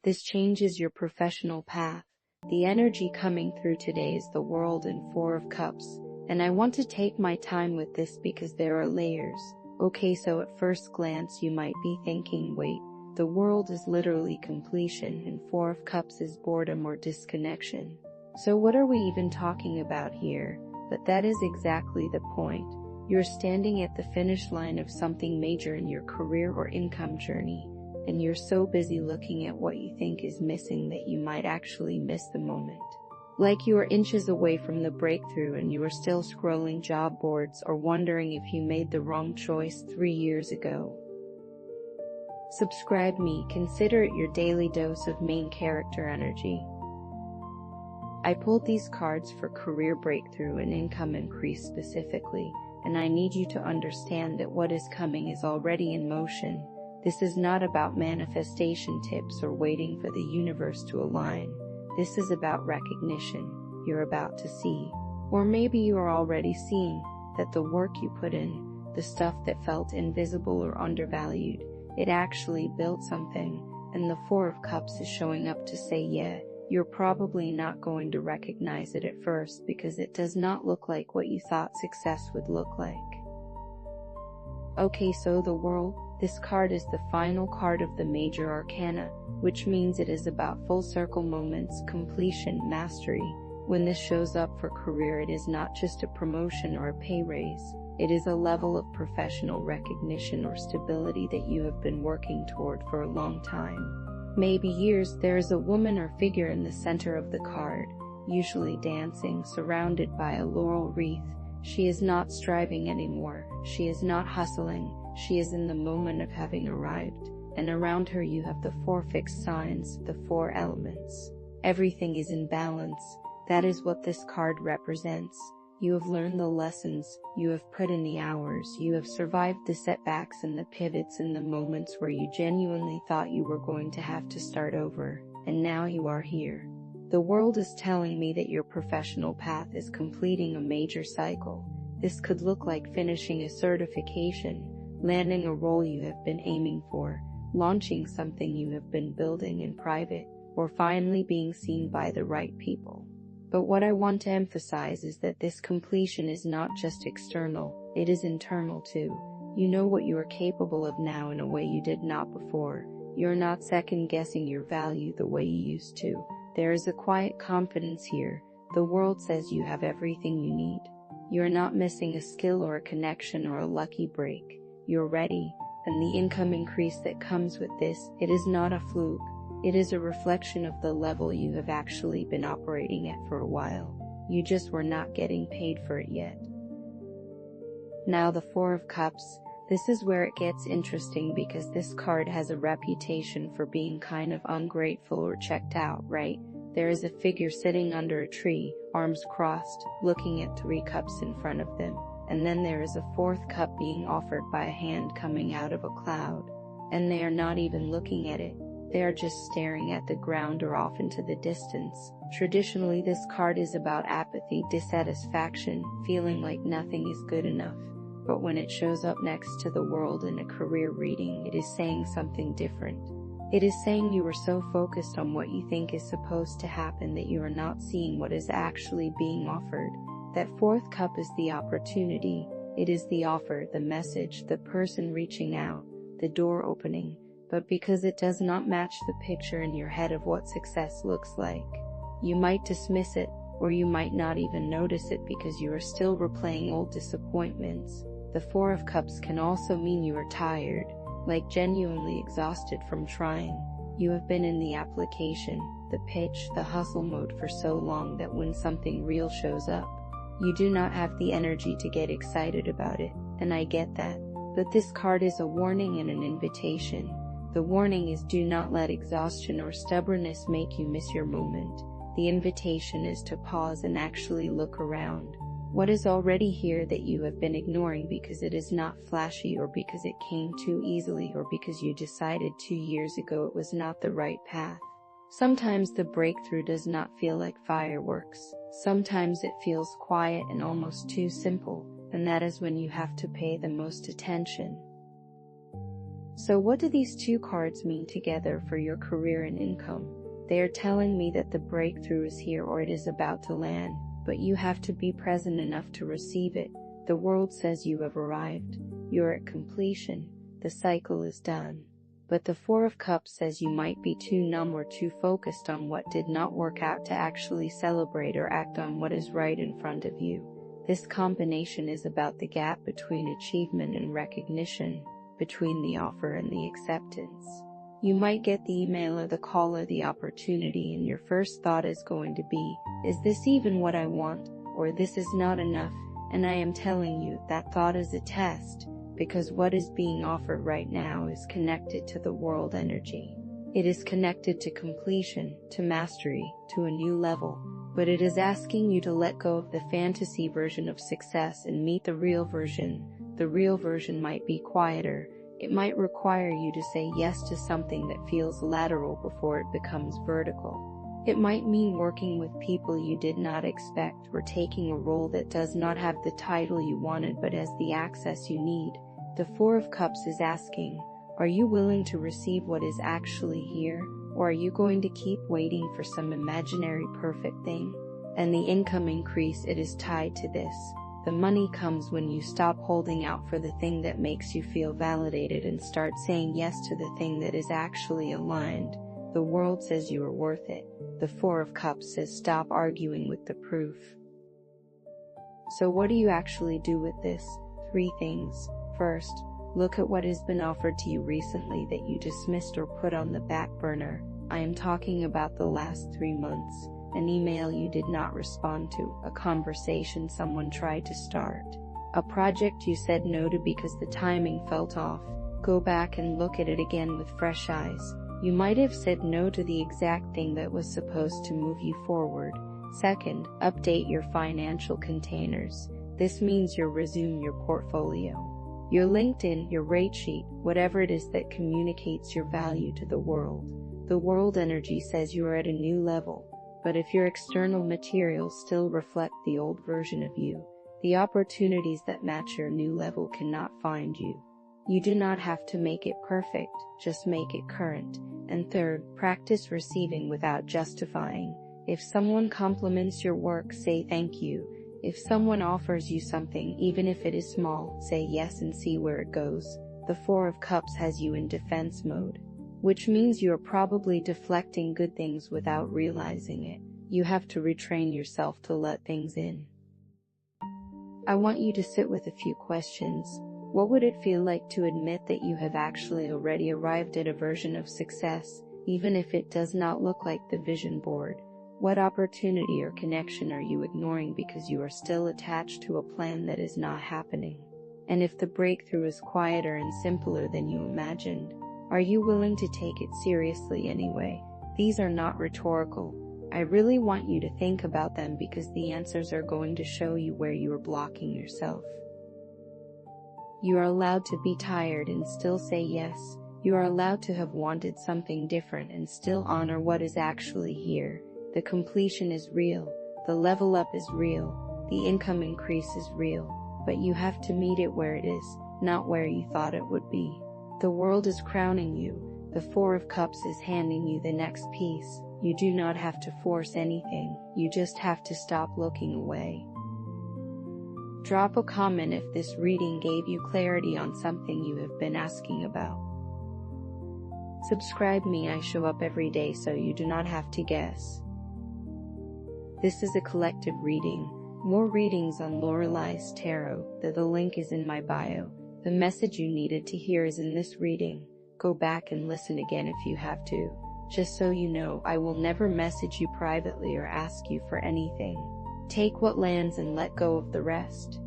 This changes your professional path. The energy coming through today is the World and Four of Cups, and I want to take my time with this because there are layers. Okay, so at first glance you might be thinking, wait, the World is literally completion and Four of Cups is boredom or disconnection. So what are we even talking about here? But that is exactly the point. You're standing at the finish line of something major in your career or income journey, and you're so busy looking at what you think is missing that you might actually miss the moment. Like you are inches away from the breakthrough and you are still scrolling job boards or wondering if you made the wrong choice 3 years ago. Subscribe me, consider it your daily dose of main character energy. I pulled these cards for career breakthrough and income increase specifically, and I need you to understand that what is coming is already in motion. This is not about manifestation tips or waiting for the universe to align. This is about recognition. You're about to see, or maybe you are already seeing, that the work you put in, the stuff that felt invisible or undervalued, it actually built something, and the Four of Cups is showing up to say, yeah, you're probably not going to recognize it at first because it does not look like what you thought success would look like. Okay, so the World, this card is the final card of the major arcana, which means it is about full circle moments, completion, mastery. When this shows up for career, it is not just a promotion or a pay raise. It is a level of professional recognition or stability that you have been working toward for a long time. Maybe years. There is a woman or figure in the center of the card, usually dancing, surrounded by a laurel wreath. She is not striving anymore. She is not hustling. She is in the moment of having arrived, and around her you have the four fixed signs, the four elements. Everything is in balance. That is what this card represents. You have learned the lessons, you have put in the hours, you have survived the setbacks and the pivots and the moments where you genuinely thought you were going to have to start over, and now you are here. The World is telling me that your professional path is completing a major cycle. This could look like finishing a certification, landing a role you have been aiming for, launching something you have been building in private, or finally being seen by the right people. But what I want to emphasize is that this completion is not just external, it is internal too. You know what you are capable of now in a way you did not before. You're not second-guessing your value the way you used to. There is a quiet confidence here. The World says you have everything you need. You're not missing a skill or a connection or a lucky break. You're ready, and the income increase that comes with this, it is not a fluke. It is a reflection of the level you have actually been operating at for a while. You just were not getting paid for it yet. Now the Four of Cups. This is where it gets interesting because this card has a reputation for being kind of ungrateful or checked out, right? There is a figure sitting under a tree, arms crossed, looking at 3 cups in front of them, and then there is a 4th cup being offered by a hand coming out of a cloud. And they are not even looking at it. They are just staring at the ground or off into the distance. Traditionally, this card is about apathy, dissatisfaction, feeling like nothing is good enough. But when it shows up next to the World in a career reading, it is saying something different. It is saying you are so focused on what you think is supposed to happen that you are not seeing what is actually being offered. That 4th cup is the opportunity. It is the offer, the message, the person reaching out, the door opening. But because it does not match the picture in your head of what success looks like, you might dismiss it, or you might not even notice it because you are still replaying old disappointments. The 4 of Cups can also mean you are tired, like genuinely exhausted from trying. You have been in the application, the pitch, the hustle mode for so long that when something real shows up, you do not have the energy to get excited about it, and I get that. But this card is a warning and an invitation. The warning is do not let exhaustion or stubbornness make you miss your moment. The invitation is to pause and actually look around. What is already here that you have been ignoring because it is not flashy or because it came too easily or because you decided 2 years ago it was not the right path? Sometimes the breakthrough does not feel like fireworks. Sometimes it feels quiet and almost too simple, and that is when you have to pay the most attention. So what do these two cards mean together for your career and income? They are telling me that the breakthrough is here or it is about to land, but you have to be present enough to receive it. The world says you have arrived. You're at completion. The cycle is done. But the Four of Cups says you might be too numb or too focused on what did not work out to actually celebrate or act on what is right in front of you. This combination is about the gap between achievement and recognition, between the offer and the acceptance. You might get the email or the call or the opportunity, and your first thought is going to be, is this even what I want? Or this is not enough. And I am telling you, that thought is a test, because what is being offered right now is connected to the world energy. It is connected to completion, to mastery, to a new level, but it is asking you to let go of the fantasy version of success and meet the real version. The real version might be quieter. It might require you to say yes to something that feels lateral before it becomes vertical. It might mean working with people you did not expect, or taking a role that does not have the title you wanted but has the access you need. The Four of Cups is asking, are you willing to receive what is actually here, or are you going to keep waiting for some imaginary perfect thing? And the income increase, it is tied to this. The money comes when you stop holding out for the thing that makes you feel validated and start saying yes to the thing that is actually aligned. The world says you are worth it. The Four of Cups says stop arguing with the proof. So what do you actually do with this? 3 things. First, look at what has been offered to you recently that you dismissed or put on the back burner. I am talking about the last 3 months. An email you did not respond to, a conversation someone tried to start, a project you said no to because the timing felt off. Go back and look at it again with fresh eyes. You might have said no to the exact thing that was supposed to move you forward. Second, update your financial containers. This means you resume your portfolio, your LinkedIn, your rate sheet, whatever it is that communicates your value to the world. The world energy says you are at a new level. But if your external materials still reflect the old version of you, the opportunities that match your new level cannot find you. You do not have to make it perfect, just make it current. And third, practice receiving without justifying. If someone compliments your work, say thank you. If someone offers you something, even if it is small, say yes and see where it goes. The Four of Cups has you in defense mode, which means you are probably deflecting good things without realizing it. You have to retrain yourself to let things in. I want you to sit with a few questions. What would it feel like to admit that you have actually already arrived at a version of success, even if it does not look like the vision board? What opportunity or connection are you ignoring because you are still attached to a plan that is not happening? And if the breakthrough is quieter and simpler than you imagined, are you willing to take it seriously anyway? These are not rhetorical. I really want you to think about them because the answers are going to show you where you are blocking yourself. You are allowed to be tired and still say yes. You are allowed to have wanted something different and still honor what is actually here. The completion is real. The level up is real. The income increase is real. But you have to meet it where it is, not where you thought it would be. The world is crowning you. The Four of Cups is handing you the next piece. You do not have to force anything. You just have to stop looking away. Drop a comment if this reading gave you clarity on something you have been asking about. Subscribe me. I show up every day so you do not have to guess. This is a collective reading. More readings on Lorelai's Tarot. The link is in my bio. The message you needed to hear is in this reading. Go back and listen again if you have to. Just so you know, I will never message you privately or ask you for anything. Take what lands and let go of the rest.